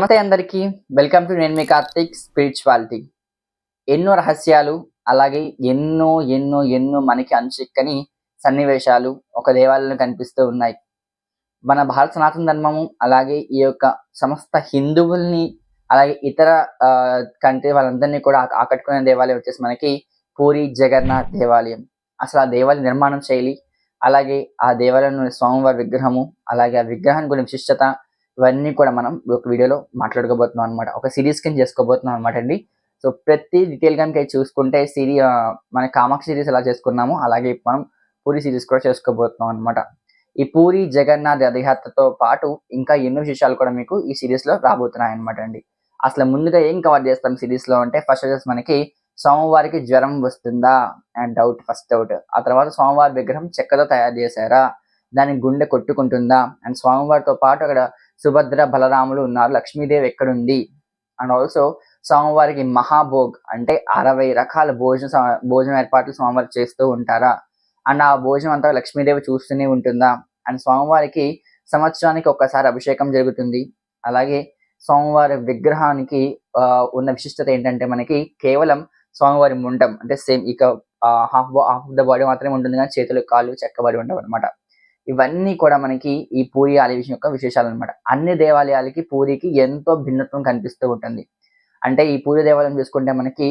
నమస్తే అందరికీ. Welcome to నేను మీ కార్తిక్ స్పిరిచువాలిటీ. ఎన్నో రహస్యాలు, అలాగే ఎన్నో ఎన్నో ఎన్నో మనకి అంతుచిక్కని సన్నివేశాలు ఒక దేవాలయంలో కనిపిస్తూ ఉన్నాయి. మన భారత సనాతన ధర్మము, అలాగే ఈ యొక్క సమస్త హిందువుల్ని, అలాగే ఇతర కంట్రీ వాళ్ళందరినీ కూడా ఆకట్టుకునే దేవాలయం వచ్చేసి మనకి పూరి జగన్నాథ్ దేవాలయం. అసలు ఆ దేవాలయ నిర్మాణం శైలి, అలాగే ఆ దేవాలయంలోని స్వామివారి విగ్రహము, అలాగే ఆ విగ్రహానికి కొన్ని విశిష్టత, ఇవన్నీ కూడా మనం ఒక వీడియోలో మాట్లాడుకోబోతున్నాం అనమాట. ఒక సిరీస్ కింద చేసుకోబోతున్నాం అనమాట అండి. సో ప్రతి డీటెయిల్ కనుక చూసుకుంటే మన కామాక్షి సిరీస్ ఎలా చేసుకున్నామో అలాగే మనం పూరి సిరీస్ కూడా చేసుకోబోతున్నాం అనమాట. ఈ పూరి జగన్నాథ్ రథయాత్రతో పాటు ఇంకా ఎన్నో విశేషాలు కూడా మీకు ఈ సిరీస్ లో రాబోతున్నాయి అనమాట అండి. అసలు ముందుగా ఏం కవర్ చేస్తాం సిరీస్ లో అంటే, ఫస్ట్ వచ్చేసి మనకి స్వామివారికి జ్వరం వస్తుందా అండ్ ఫస్ట్ డౌట్. ఆ తర్వాత స్వామివారి విగ్రహం చెక్కతో తయారు చేశారా, దాని గుండె కొట్టుకుంటుందా, అండ్ స్వామివారితో పాటు అక్కడ సుభద్ర బలరాములు ఉన్నారు, లక్ష్మీదేవి ఎక్కడుంది, అండ్ ఆల్సో స్వామివారికి మహాభోగ్ అంటే 60 రకాల భోజనం ఏర్పాట్లు స్వామివారికి చేస్తూ ఉంటారా, అండ్ ఆ భోజనం అంతా లక్ష్మీదేవి చూస్తూనే ఉంటుందా, అండ్ స్వామివారికి సంవత్సరానికి ఒక్కసారి అభిషేకం జరుగుతుంది. అలాగే స్వామివారి విగ్రహానికి ఉన్న విశిష్టత ఏంటంటే, మనకి కేవలం స్వామివారి ముండం అంటే సేమ్ ఇక హాఫ్ ఆఫ్ ద బాడీ మాత్రమే ఉంటుంది, కానీ చేతులు కాళ్ళు చెక్కబడి ఉండవు అనమాట. ఇవన్నీ కూడా మనకి ఈ పూరి ఆలయం యొక్క విశేషాలు అనమాట. అన్ని దేవాలయాలకి పూరికి ఎంతో భిన్నత్వం కనిపిస్తూ ఉంటుంది. అంటే ఈ పూరి దేవాలయం చూసుకుంటే మనకి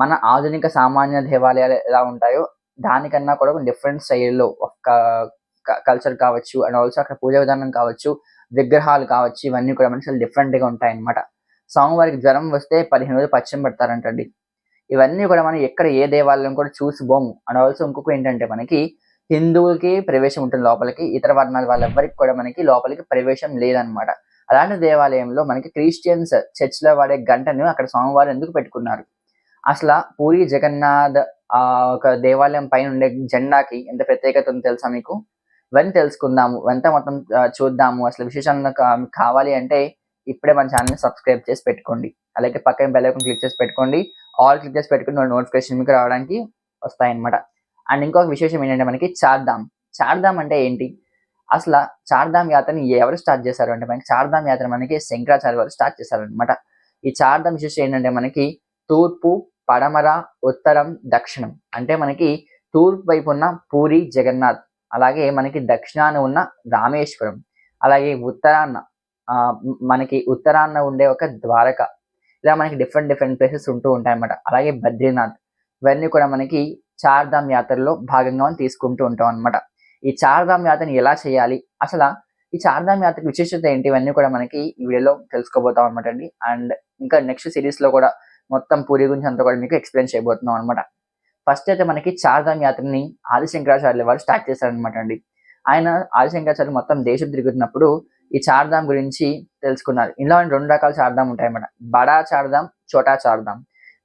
మన ఆధునిక సామాన్య దేవాలయాలు ఎలా ఉంటాయో దానికన్నా కూడా డిఫరెంట్ స్టైల్లో ఒక కల్చర్ కావచ్చు, అండ్ ఆల్సో అక్కడ పూజా విధానం కావచ్చు, విగ్రహాలు కావచ్చు, ఇవన్నీ కూడా మనకి డిఫరెంట్ గా ఉంటాయి అనమాట. స్వామివారికి జ్వరం వస్తే 15 రోజులు పచ్చం పెడతారంటండి. ఇవన్నీ కూడా మనం ఎక్కడ ఏ దేవాలయం కూడా చూసిపోము. అండ్ ఆల్సో ఇంకొక ఏంటంటే, మనకి హిందువులకి ప్రవేశం ఉంటుంది లోపలికి, ఇతర వర్ణాల వాళ్ళెవ్వరికి కూడా మనకి లోపలికి ప్రవేశం లేదనమాట. అలాంటి దేవాలయంలో మనకి క్రిస్టియన్స్ చర్చ్ లో వాడే గంటను అక్కడ స్వామివారు ఎందుకు పెట్టుకున్నారు, అసలు పూరి జగన్నాథ్ ఒక దేవాలయం పైన ఉండే జెండాకి ఎంత ప్రత్యేకత ఉందో తెలుసా మీకు? ఇవన్నీ తెలుసుకుందాము, ఇవంతా మొత్తం చూద్దాము. అసలు విశేషాలను కావాలి అంటే ఇప్పుడే మన ఛానల్ని సబ్స్క్రైబ్ చేసి పెట్టుకోండి, అలాగే పక్కన బెల్ ఐకాన్ క్లిక్ చేసి పెట్టుకోండి. ఆల్ క్లిక్ చేసి పెట్టుకుని నోటిఫికేషన్ మీకు రావడానికి వస్తాయన్నమాట. అండ్ ఇంకొక విశేషం ఏంటంటే, మనకి చార్ధామ్. చార్ధామ్ అంటే ఏంటి, అసలు చార్ధామ్ యాత్రని ఎవరు స్టార్ట్ చేశారు అంటే, మనకి చార్ధామ్ యాత్ర మనకి శంకరాచార్య వారు స్టార్ట్ చేశారనమాట. ఈ చార్ధామ్ విశేషం ఏంటంటే, మనకి తూర్పు, పడమర, ఉత్తరం, దక్షిణం. అంటే మనకి తూర్పు వైపు ఉన్న పూరి జగన్నాథ్, అలాగే మనకి దక్షిణాన ఉన్న రామేశ్వరం, అలాగే ఉత్తరాన్న ఉండే ఒక ద్వారక. ఇలా మనకి డిఫరెంట్ ప్లేసెస్ ఉంటూ ఉంటాయి అన్నమాట. అలాగే బద్రీనాథ్. ఇవన్నీ కూడా మనకి చార్ధామ్ యాత్రలో భాగంగా తీసుకుంటూ ఉంటాం అనమాట. ఈ చార్ధామ్ యాత్రని ఎలా చేయాలి, అసలు ఈ చార్ధామ్ యాత్ర విశేషత ఏంటి, ఇవన్నీ కూడా మనకి ఈ వీడియోలో తెలుసుకోబోతాం అనమాట అండి. అండ్ ఇంకా నెక్స్ట్ సిరీస్ లో కూడా మొత్తం పూరి గురించి అంతా కూడా మీకు ఎక్స్ప్లెయిన్ చేయబోతున్నాం అనమాట. ఫస్ట్ అయితే మనకి చార్ధామ్ యాత్రని ఆదిశంకరాచార్యుల వారు స్టార్ట్ చేశారనమాట అండి. ఆయన ఆదిశంకరాచార్యులు మొత్తం దేశం తిరుగుతున్నప్పుడు ఈ చార్ధామ్ గురించి తెలుసుకున్నారు. ఇందులో 2 రకాల చార్ధామ్ ఉంటాయన్నమాట, బడా చార్ధామ్, చోటా చార్ధామ్.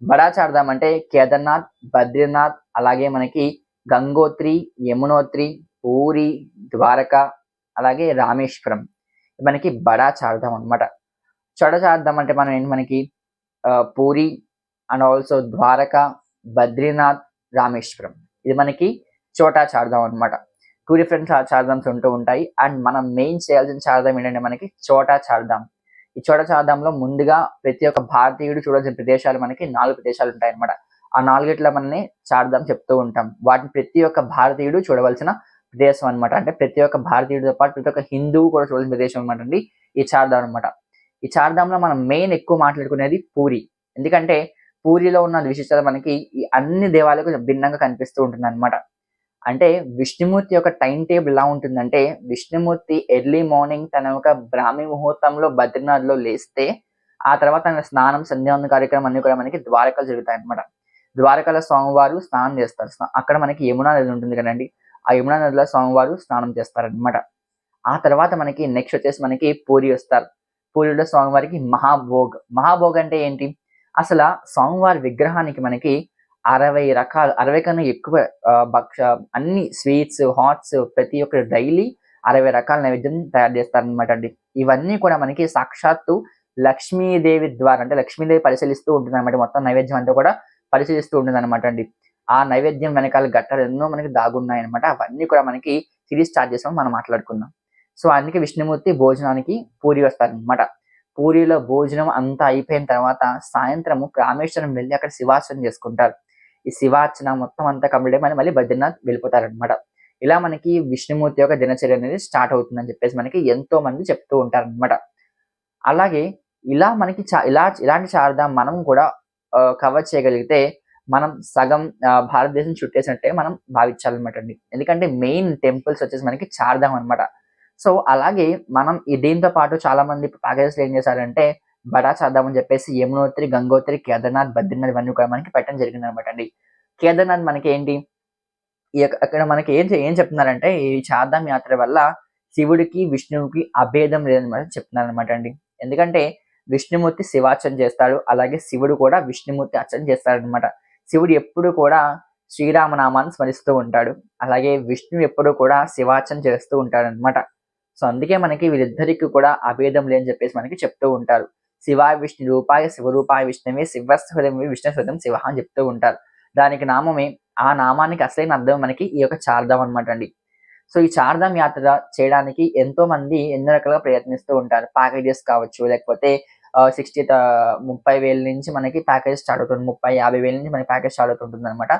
బడా చార్ధామ్ అంటే కేదార్నాథ్, బద్రీనాథ్, అలాగే మనకి గంగోత్రి, యమునోత్రి, పూరి, ద్వారక, అలాగే రామేశ్వరం. మనకి బడా చార్ధామ్ అనమాట. చోటా చార్ధామ్ అంటే మనకి పూరి అండ్ ఆల్సో ద్వారక, బద్రీనాథ్, రామేశ్వరం. ఇది మనకి చోటా చార్ధామ్ అనమాట. 2 డిఫరెంట్ చార్ధామ్స్ ఉంటూ ఉంటాయి. అండ్ మనం మెయిన్ చేయాల్సిన చార్ధామ్ ఏంటంటే, మనకి చోటా చార్ధామ్. ఈ చోటా చార్ధాంలో ముందుగా ప్రతి ఒక్క భారతీయుడు చూడాల్సిన ప్రదేశాలు మనకి 4 ప్రదేశాలు ఉంటాయి అనమాట. ఆ 4గిట్ల మనని చార్ధామ్ చెప్తూ ఉంటాం. వాటిని ప్రతి ఒక్క భారతీయుడు చూడవలసిన ప్రదేశం అనమాట. అంటే ప్రతి ఒక్క భారతీయుడితో పాటు ప్రతి ఒక్క హిందువు కూడా చూడాల్సిన ప్రదేశం అనమాట అండి ఈ చార్ధామ్ అనమాట. ఈ చార్ధాంలో మనం మెయిన్ ఎక్కువ మాట్లాడుకునేది పూరి. ఎందుకంటే పూరిలో ఉన్న విశిష్టత మనకి ఈ అన్ని దేవాలయాలకు భిన్నంగా కనిపిస్తూ ఉంటుంది అనమాట. అంటే విష్ణుమూర్తి యొక్క టైం టేబుల్ ఎలా ఉంటుందంటే, విష్ణుమూర్తి ఎర్లీ మార్నింగ్ తన యొక్క బ్రాహ్మీ ముహూర్తంలో బద్రీనాథ్లో లేస్తే, ఆ తర్వాత తన స్నానం, సంధ్యావందన కార్యక్రమం అన్ని కూడా మనకి ద్వారకలో జరుగుతాయి అనమాట. ద్వారకలో స్వామివారు స్నానం చేస్తారు. అక్కడ మనకి యమునా నది ఉంటుంది కదండి, ఆ యమునా నదిలో స్వామివారు స్నానం చేస్తారనమాట. ఆ తర్వాత మనకి నెక్స్ట్ వచ్చేసి మనకి పూరి వస్తారు. పూరిలో స్వామివారికి మహాభోగ్ అంటే ఏంటి, అసలు స్వామివారి విగ్రహానికి మనకి 60 కన్నా ఎక్కువ అన్ని స్వీట్స్, హాట్స్ ప్రతి ఒక్కరు డైలీ 60 రకాల నైవేద్యం తయారు చేస్తారనమాట అండి. ఇవన్నీ కూడా మనకి సాక్షాత్తు లక్ష్మీదేవి ద్వారా, అంటే లక్ష్మీదేవి పరిశీలిస్తూ ఉంటుంది అనమాట. మొత్తం నైవేద్యం అంతా కూడా పరిశీలిస్తూ ఉంటుంది అనమాట అండి. ఆ నైవేద్యం వెనకాల ఘట్టాలు ఎన్నో మనకి దాగున్నాయి అనమాట. అవన్నీ కూడా మనకి సిరీస్ స్టార్ట్ చేసాం మనం మాట్లాడుకుందాం. సో అందుకే విష్ణుమూర్తి భోజనానికి పూరి వస్తారనమాట. పూరిలో భోజనం అంతా అయిపోయిన తర్వాత సాయంత్రము రామేశ్వరం వెళ్ళి అక్కడ శివార్చన చేసుకుంటారు. ఈ శివార్చన మొత్తం అంతా కంప్లీట్ అయ్యి మళ్ళీ బద్రీనాథ్ వెళ్ళిపోతారనమాట. ఇలా మనకి విష్ణుమూర్తి యొక్క దినచర్య అనేది స్టార్ట్ అవుతుందని చెప్పేసి మనకి ఎంతో మంది చెప్తూ ఉంటారనమాట. అలాగే ఇలా మనకి ఇలాంటి చార్ధాం మనం కూడా కవర్ చేయగలిగితే మనం సగం భారతదేశం చుట్టేసినట్టే మనం భావించాలన్నమాట అండి. ఎందుకంటే మెయిన్ టెంపుల్స్ వచ్చేసి మనకి చార్ధాం అనమాట. సో అలాగే మనం దీంతో పాటు చాలా మంది ప్యాకేజెస్‌లో ఏం చేశారంటే బడా చార్ధాం అని చెప్పేసి యమునోత్రి, గంగోత్రి, కేదార్‌నాథ్, బద్రీనాథ్ ఇవన్నీ కూడా మనకి పెట్టడం జరిగిందనమాట అండి. కేదార్‌నాథ్ మనకి ఏంటి అక్కడ మనకి ఏం చెప్తున్నారంటే ఈ చార్ధాం యాత్ర వల్ల శివుడికి, విష్ణువుకి అభేదం లేదనమాట చెప్తున్నారనమాట అండి. ఎందుకంటే విష్ణుమూర్తి శివార్చన చేస్తాడు. అలాగే శివుడు కూడా విష్ణుమూర్తి అర్చన చేస్తాడనమాట. శివుడు ఎప్పుడు కూడా శ్రీరామనామాన్ని స్మరిస్తూ ఉంటాడు. అలాగే విష్ణువు ఎప్పుడు కూడా శివార్చన చేస్తూ ఉంటాడనమాట. సో అందుకే మనకి వీళ్ళిద్దరికి కూడా అభేదం లేదని చెప్పేసి మనకి చెప్తూ ఉంటారు. శివాయ విష్ణు రూపాయ శివరూపాయ విష్ణువే శివస్హృదయం విష్ణు హృదయం శివ అని చెప్తూ ఉంటారు. దానికి నామమే ఆ నామానికి అసలైన అర్థం మనకి ఈ యొక్క చార్ధాం అనమాట అండి. సో ఈ చార్ధాం యాత్ర చేయడానికి ఎంతో మంది ఎన్నో రకాలుగా ప్రయత్నిస్తూ ఉంటారు. ప్యాకేజెస్ కావచ్చు, లేకపోతే 30,000 నుంచి మనకి ప్యాకేజ్ స్టార్ట్ అవుతుంది. 50,000 నుంచి మనకి ప్యాకేజ్ స్టార్ట్ అవుతుంటుంది అనమాట.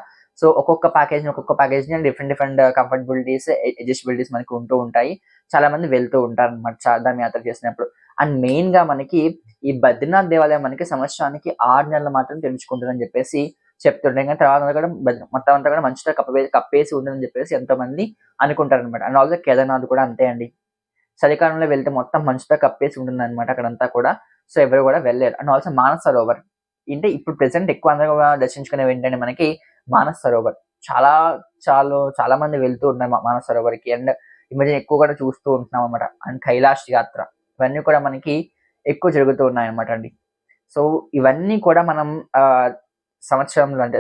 సో ఒక్కొక్క ప్యాకేజ్‌ని డిఫరెంట్ కంఫర్టబిలిటీస్, అడ్జస్టబిలిటీస్ మనకి ఉంటూ ఉంటాయి. చాలా మంది వెళ్తూ ఉంటారనమాట చార్ధాం యాత్ర చేసినప్పుడు. అండ్ మెయిన్‌గా మనకి ఈ బద్రీనాథ్ దేవాలయం మనకి సంవత్సరానికి 6 నెలలు మాత్రం తెరుచుకుంటుందని చెప్పేసి చెప్తుండే. కానీ తర్వాత కూడా మొత్తం అంతా కూడా మంచుతో కప్పేసి ఉంటుందని చెప్పేసి ఎంతోమంది అనుకుంటారనమాట. అండ్ ఆల్సో కేదార్‌నాథ్ కూడా అంతే అండి. చలికాలంలో వెళ్తే మొత్తం మంచుతో కప్పేసి ఉంటుందన్నమాట అక్కడంతా కూడా. సో ఎవరు కూడా వెళ్ళలేరు. And also Manas Sarovar. అంటే ఇప్పుడు ప్రెజెంట్ ఎక్కువ అందరూ కూడా దర్శించుకునేవి ఏంటంటే మనకి మానస్ సరోవర్. చాలా మంది వెళ్తూ ఉన్నారు మానస్ సరోవర్‌కి. అండ్ ఈ మధ్య ఎక్కువ కూడా చూస్తూ ఉంటున్నాం అన్నమాట. అండ్ కైలాష్ యాత్ర ఇవన్నీ కూడా మనకి ఎక్కువ జరుగుతూ ఉన్నాయన్నమాట అండి. సో ఇవన్నీ కూడా మనం సంవత్సరంలో అంటే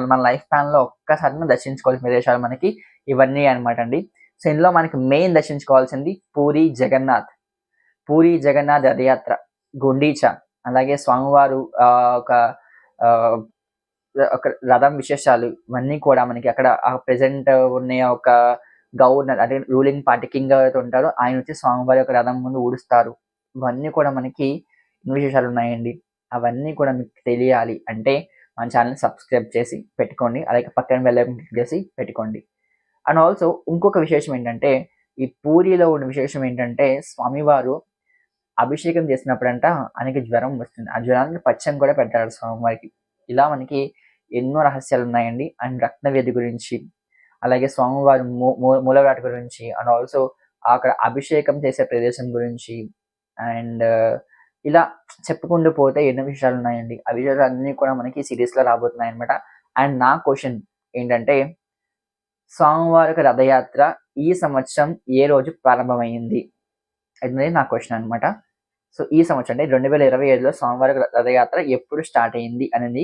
మన లైఫ్ స్పాన్‌లో ఒక్కసారైనా దర్శించుకోవాల్సిన ప్రదేశాలు మనకి ఇవన్నీ అన్నమాట అండి. సో ఇందులో మనకి మెయిన్ దర్శించుకోవాల్సింది పూరి జగన్నాథ్. పూరి జగన్నాథ్ రథయాత్ర, గుండీచా, అలాగే స్వామివారు ఒక ఆహ్, ఒక రథం విశేషాలు ఇవన్నీ కూడా మనకి అక్కడ ప్రెజెంట్ ఉన్న ఒక గవర్నర్ అంటే రూలింగ్ పార్టీ కింగ్ ఎవరైతే ఉంటారో ఆయన వచ్చి స్వామివారి యొక్క రథం ముందు ఊడుస్తారు. ఇవన్నీ కూడా మనకి ఎన్నో విశేషాలు ఉన్నాయండి. అవన్నీ కూడా మీకు తెలియాలి అంటే మన ఛానెల్‌ని సబ్స్క్రైబ్ చేసి పెట్టుకోండి. అలాగే పక్కన బెల్ ఐకాన్ క్లిక్ చేసి పెట్టుకోండి. అండ్ ఆల్సో ఇంకొక విశేషం ఏంటంటే ఈ పూరిలో ఉన్న విశేషం ఏంటంటే స్వామివారు అభిషేకం చేసినప్పుడంట ఆయనకి జ్వరం వస్తుంది. ఆ జ్వరానికి పచ్చం కూడా పెడతాడు స్వామివారికి. ఇలా మనకి ఎన్నో రహస్యాలు ఉన్నాయండి. అండ్ రత్నవేది గురించి, అలాగే స్వామివారి మూలవిరాట్ గురించి, అండ్ ఆల్సో అక్కడ అభిషేకం చేసే ప్రదేశం గురించి, అండ్ ఇలా చెప్పుకుంటూ పోతే ఎన్నో విషయాలు ఉన్నాయండి. ఆ విషయాలు అన్నీ కూడా మనకి సిరీస్‌లో రాబోతున్నాయన్నమాట. అండ్ నా క్వెషన్ ఏంటంటే స్వామివారి యొక్క రథయాత్ర ఈ సంవత్సరం ఏ రోజు ప్రారంభమైంది? అనేది నా క్వెషన్ అన్నమాట. సో ఈ సంవత్సరం అంటే 2025లో స్వామివారి రథయాత్ర ఎప్పుడు స్టార్ట్ అయింది అనేది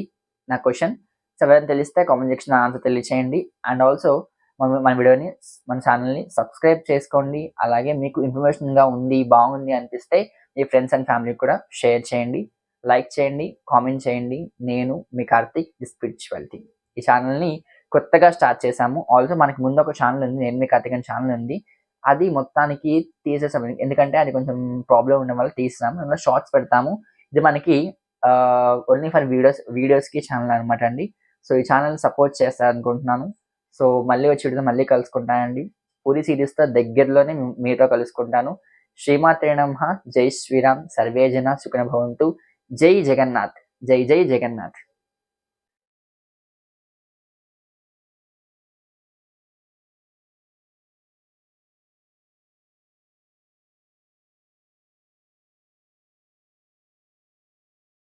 నా క్వెషన్. సో ఎవరైనా తెలిస్తే కామెంట్ సెక్షన్‌లో ఆన్సర్ తెలియచేయండి. అండ్ ఆల్సో మన వీడియోని మన ఛానెల్‌ని సబ్స్క్రైబ్ చేసుకోండి. అలాగే మీకు ఇన్ఫర్మేషన్‌గా ఉంది, బాగుంది అనిపిస్తే మీ ఫ్రెండ్స్ అండ్ ఫ్యామిలీకి కూడా షేర్ చేయండి. లైక్ చేయండి, కామెంట్ చేయండి. నేను మీ కార్తీక్ ది స్పిరిచువాలిటీ. ఈ ఛానెల్‌ని కొత్తగా స్టార్ట్ చేశాము. ఆల్సో మనకి ముందు ఒక ఛానెల్ ఉంది. నేను మీ కార్తీక్ అనే ఛానెల్ ఉంది. అది మొత్తానికి తీసేసాం. ఎందుకంటే అది కొంచెం ప్రాబ్లమ్ ఉండడం వల్ల తీసేసాము. అందులో షార్ట్స్ పెడతాము. ఇది మనకి ఓన్లీ ఫర్ వీడియోస్‌కి ఛానెల్ అనమాట అండి. సో ఈ ఛానెల్‌ని సపోర్ట్ చేస్తారనుకుంటున్నాను. సో మళ్ళీ వచ్చే వీడియోలో మళ్ళీ కలుసుకుంటానండి. పూరి సిరీస్‌తో దగ్గరలోనే మీతో కలుసుకుంటాను. శ్రీమాత్రే నమః. జై శ్రీరామ్. సర్వే జన సుఖినో భవంతు. జై జగన్నాథ్. జై జై జగన్నాథ్.